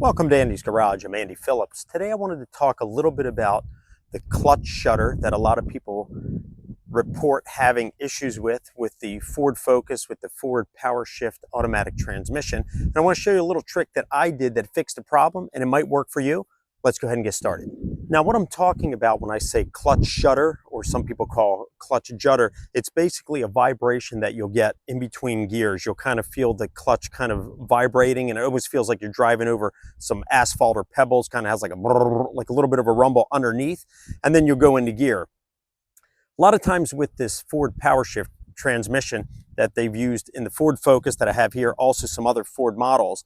Welcome to Andy's Garage. I'm Andy Phillips. Today I wanted to talk a little bit about the clutch shudder that a lot of people report having issues with the Ford Focus, with the Ford Powershift Automatic Transmission. And I want to show you a little trick that I did that fixed the problem, and it might work for you. Let's go ahead and get started. Now, what I'm talking about when I say clutch shudder, or some people call clutch judder, it's basically a vibration that you'll get in between gears. You'll kind of feel the clutch kind of vibrating, and it always feels like you're driving over some asphalt or pebbles, kind of has like a little bit of a rumble underneath, and then you'll go into gear. A lot of times with this Ford Powershift transmission that they've used in the Ford Focus that I have here, also some other Ford models,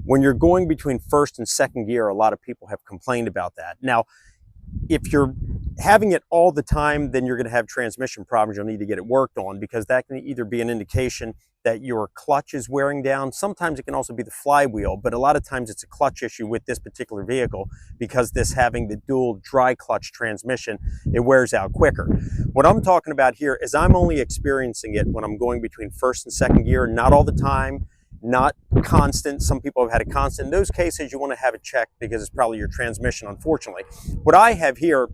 when you're going between first and second gear, a lot of people have complained about that. Now, if you're having it all the time, then you're going to have transmission problems. You'll need to get it worked on, because that can either be an indication that your clutch is wearing down. Sometimes it can also be the flywheel, but a lot of times it's a clutch issue with this particular vehicle, because this having the dual dry clutch transmission, it wears out quicker. What I'm talking about here is I'm only experiencing it when I'm going between first and second gear, not all the time, not constant. Some people have had it constant. In those cases, you want to have it checked, because it's probably your transmission, unfortunately. What I have here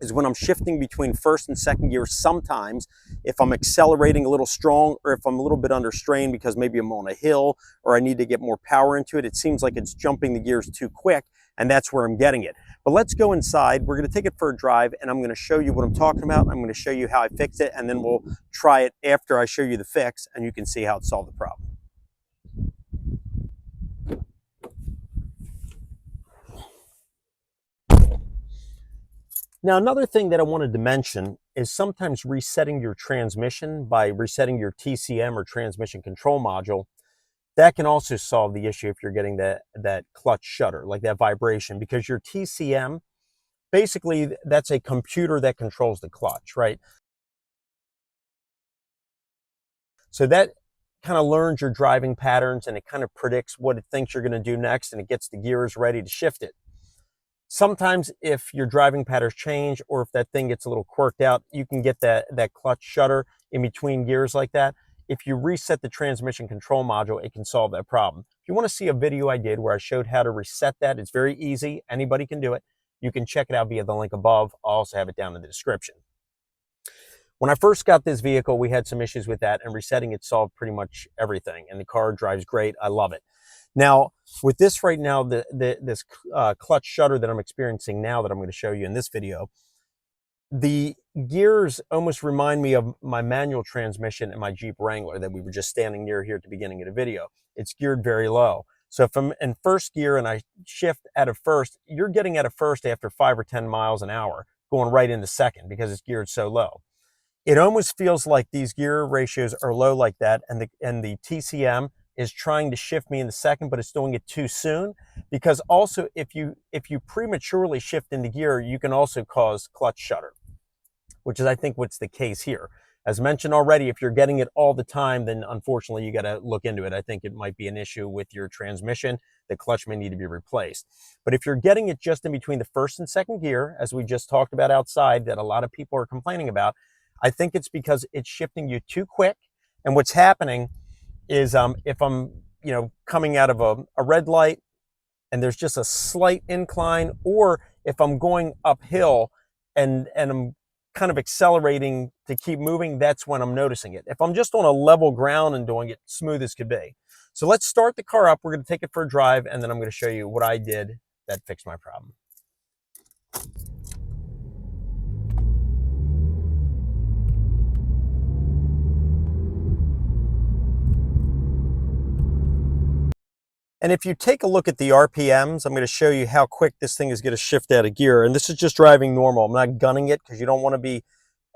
is when I'm shifting between first and second gear, sometimes if I'm accelerating a little strong, or if I'm a little bit under strain because maybe I'm on a hill or I need to get more power into it, it seems like it's jumping the gears too quick, and that's where I'm getting it. But let's go inside. We're going to take it for a drive, and I'm going to show you what I'm talking about. I'm going to show you how I fixed it, and then we'll try it after I show you the fix, and you can see how it solved the problem. Now, another thing that I wanted to mention is sometimes resetting your transmission by resetting your TCM or transmission control module. That can also solve the issue if you're getting that clutch shudder, like that vibration, because your TCM, basically that's a computer that controls the clutch, right? So that kind of learns your driving patterns, and it kind of predicts what it thinks you're going to do next, and it gets the gears ready to shift it. Sometimes if your driving patterns change, or if that thing gets a little quirked out, you can get that clutch shudder in between gears like that. If you reset the transmission control module, it can solve that problem. If you want to see a video I did where I showed how to reset that, it's very easy. Anybody can do it. You can check it out via the link above. I'll also have it down in the description. When I first got this vehicle, we had some issues with that, and resetting it solved pretty much everything, and the car drives great. I love it. Now, with this right now, this clutch shudder that I'm experiencing now, that I'm going to show you in this video, the gears almost remind me of my manual transmission in my Jeep Wrangler that we were just standing near here at the beginning of the video. It's geared very low. So if I'm in first gear and I shift out of first, you're getting out of first after 5 or 10 miles an hour, going right into second, because it's geared so low. It almost feels like these gear ratios are low like that, and the TCM is trying to shift me in the second, but it's doing it too soon, because also if you prematurely shift into gear, you can also cause clutch shudder, which is, I think, what's the case here. As mentioned already, if you're getting it all the time, then unfortunately you got to look into it. I think it might be an issue with your transmission. The clutch may need to be replaced. But if you're getting it just in between the first and second gear, as we just talked about outside, that a lot of people are complaining about, I think it's because it's shifting you too quick. And what's happening is if I'm coming out of a red light and there's just a slight incline, or if I'm going uphill and I'm kind of accelerating to keep moving, that's when I'm noticing it. If I'm just on a level ground and doing it smooth as could be. So let's start the car up. We're going to take it for a drive, and then I'm going to show you what I did that fixed my problem. And if you take a look at the RPMs, I'm going to show you how quick this thing is going to shift out of gear. And this is just driving normal. I'm not gunning it, because you don't want to be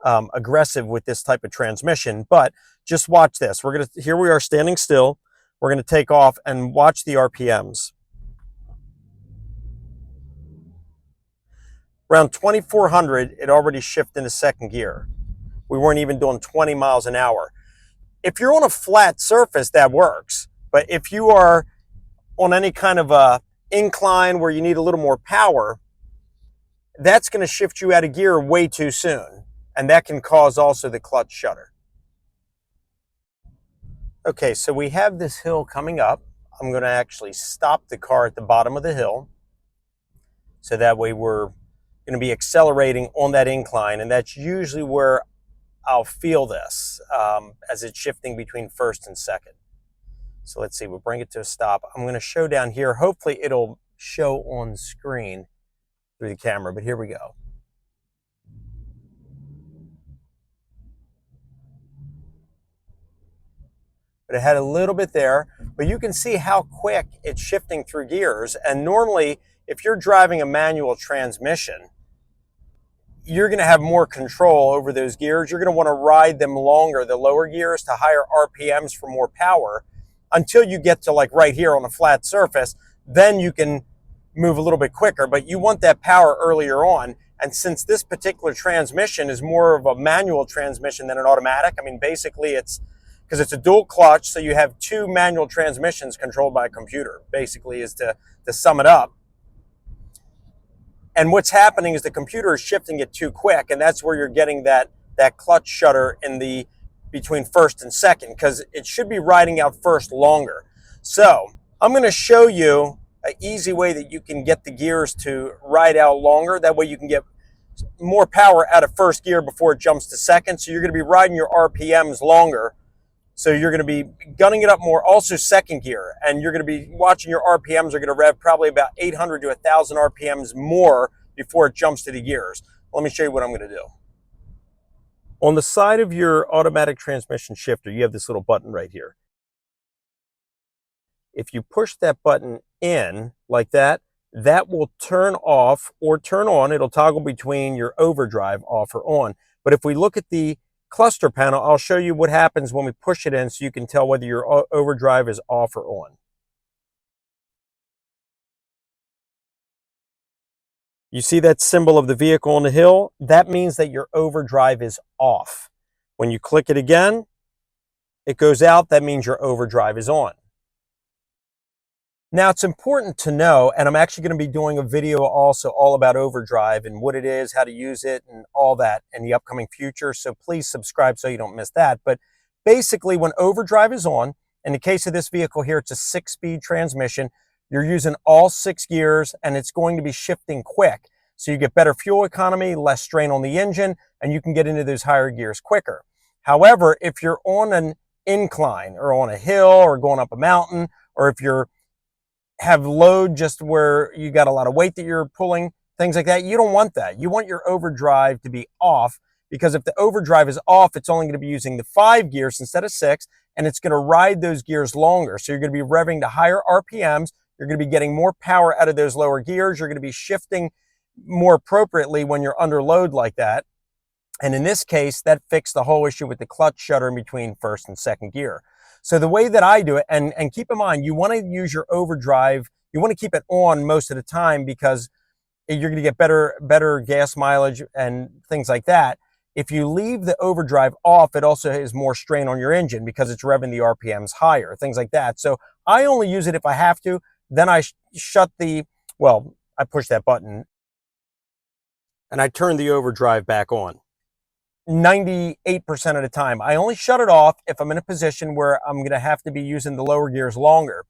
aggressive with this type of transmission. But just watch this. Here we are standing still. We're going to take off and watch the RPMs. Around 2400, it already shifted into second gear. We weren't even doing 20 miles an hour. If you're on a flat surface, that works. But if you are on any kind of a incline where you need a little more power, that's going to shift you out of gear way too soon, and that can cause also the clutch shudder. Okay, so we have this hill coming up. I'm going to actually stop the car at the bottom of the hill. So that way we're going to be accelerating on that incline, and that's usually where I'll feel this as it's shifting between first and second. So let's see, we'll bring it to a stop. I'm going to show down here. Hopefully it'll show on screen through the camera, but here we go. But it had a little bit there, but you can see how quick it's shifting through gears. And normally, if you're driving a manual transmission, you're going to have more control over those gears. You're going to want to ride them longer, the lower gears, to higher RPMs for more power, until you get to like right here on a flat surface. Then you can move a little bit quicker, but you want that power earlier on. And since this particular transmission is more of a manual transmission than an automatic, I mean, basically it's because it's a dual clutch, so you have two manual transmissions controlled by a computer, basically, is to sum it up. And what's happening is the computer is shifting it too quick, and that's where you're getting that clutch shudder in the between first and second, because it should be riding out first longer. So I'm going to show you an easy way that you can get the gears to ride out longer. That way you can get more power out of first gear before it jumps to second. So you're going to be riding your RPMs longer. So you're going to be gunning it up more. Also second gear, and you're going to be watching your RPMs are going to rev probably about 800 to 1,000 RPMs more before it jumps to the gears. Let me show you what I'm going to do. On the side of your automatic transmission shifter, you have this little button right here. If you push that button in like that, that will turn off or turn on. It'll toggle between your overdrive off or on. But if we look at the cluster panel, I'll show you what happens when we push it in so you can tell whether your overdrive is off or on. You see that symbol of the vehicle on the hill? That means that your overdrive is off. When you click it again, it goes out. That means your overdrive is on. Now, it's important to know, and I'm actually going to be doing a video also all about overdrive and what it is, how to use it, and all that in the upcoming future. So please subscribe so you don't miss that. But basically, when overdrive is on, in the case of this vehicle here, it's a 6-speed transmission. You're using all 6 gears, and it's going to be shifting quick. So you get better fuel economy, less strain on the engine, and you can get into those higher gears quicker. However, if you're on an incline or on a hill or going up a mountain, or if you're have load just where you got a lot of weight that you're pulling, things like that, you don't want that. You want your overdrive to be off, because if the overdrive is off, it's only going to be using the 5 gears instead of 6, and it's going to ride those gears longer. So you're going to be revving to higher RPMs. You're going to be getting more power out of those lower gears. You're going to be shifting more appropriately when you're under load like that. And in this case, that fixed the whole issue with the clutch shudder in between first and second gear. So the way that I do it, and keep in mind, you want to use your overdrive, you want to keep it on most of the time, because you're going to get better gas mileage and things like that. If you leave the overdrive off, it also has more strain on your engine because it's revving the RPMs higher, things like that. So I only use it if I have to. Then I I push that button and I turn the overdrive back on. 98% of the time. I only shut it off if I'm in a position where I'm going to have to be using the lower gears longer,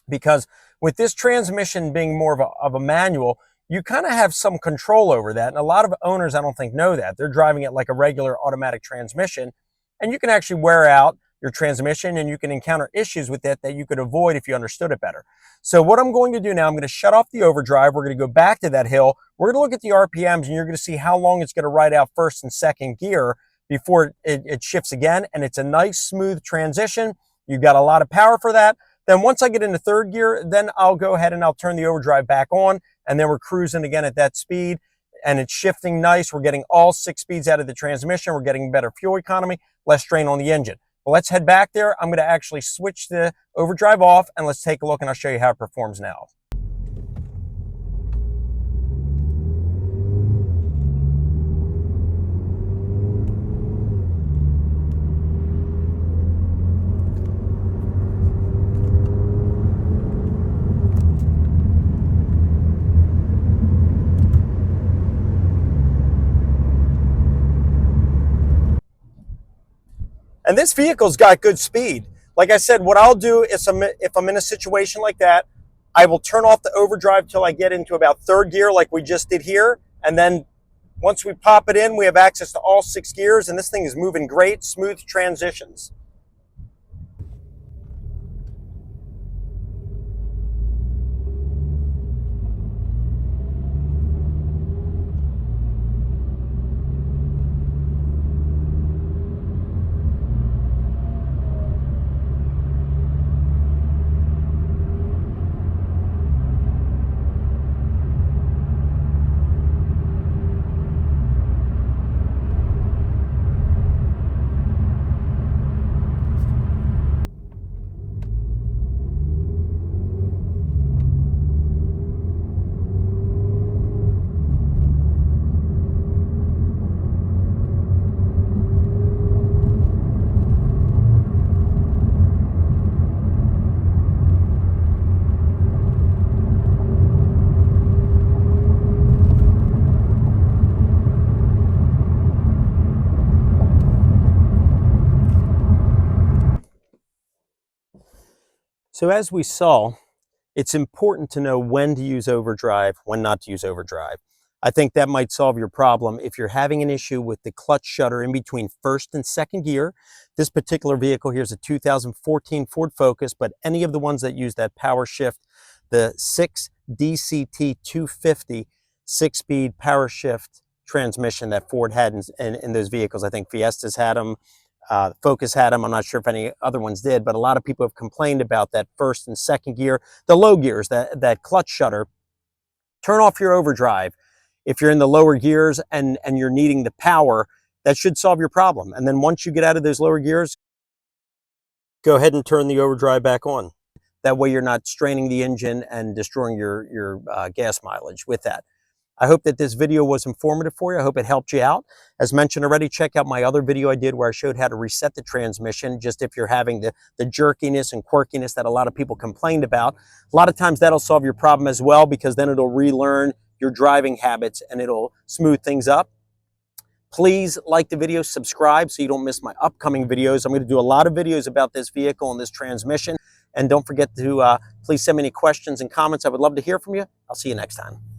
because with this transmission being more of a manual, you kind of have some control over that. And a lot of owners, I don't think, know that. They're driving it like a regular automatic transmission, and you can actually wear out your transmission, and you can encounter issues with it that you could avoid if you understood it better. So what I'm going to do now, I'm going to shut off the overdrive. We're going to go back to that hill. We're going to look at the RPMs, and you're going to see how long it's going to ride out first and second gear before it shifts again. And it's a nice, smooth transition. You've got a lot of power for that. Then once I get into third gear, then I'll go ahead and I'll turn the overdrive back on, and then we're cruising again at that speed, and it's shifting nice. We're getting all 6 speeds out of the transmission. We're getting better fuel economy, less strain on the engine. Well, let's head back there. I'm going to actually switch the overdrive off, and let's take a look, and I'll show you how it performs now. And this vehicle's got good speed. Like I said, what I'll do is if I'm in a situation like that, I will turn off the overdrive till I get into about third gear like we just did here. And then once we pop it in, we have access to all 6 gears, and this thing is moving great, smooth transitions. So as we saw, it's important to know when to use overdrive, when not to use overdrive. I think that might solve your problem if you're having an issue with the clutch shudder in between first and second gear. This particular vehicle here is a 2014 Ford Focus, but any of the ones that use that power shift, the 6 DCT 250 6-speed power shift transmission that Ford had in those vehicles. I think Fiestas had them. Focus had them. I'm not sure if any other ones did, but a lot of people have complained about that first and second gear, the low gears, that clutch shudder. Turn off your overdrive. If you're in the lower gears and you're needing the power, that should solve your problem. And then once you get out of those lower gears, go ahead and turn the overdrive back on. That way you're not straining the engine and destroying your gas mileage with that. I hope that this video was informative for you. I hope it helped you out. As mentioned already, check out my other video I did where I showed how to reset the transmission, just if you're having the jerkiness and quirkiness that a lot of people complained about. A lot of times that'll solve your problem as well, because then it'll relearn your driving habits and it'll smooth things up. Please like the video, subscribe so you don't miss my upcoming videos. I'm going to do a lot of videos about this vehicle and this transmission. And don't forget to please send me any questions and comments. I would love to hear from you. I'll see you next time.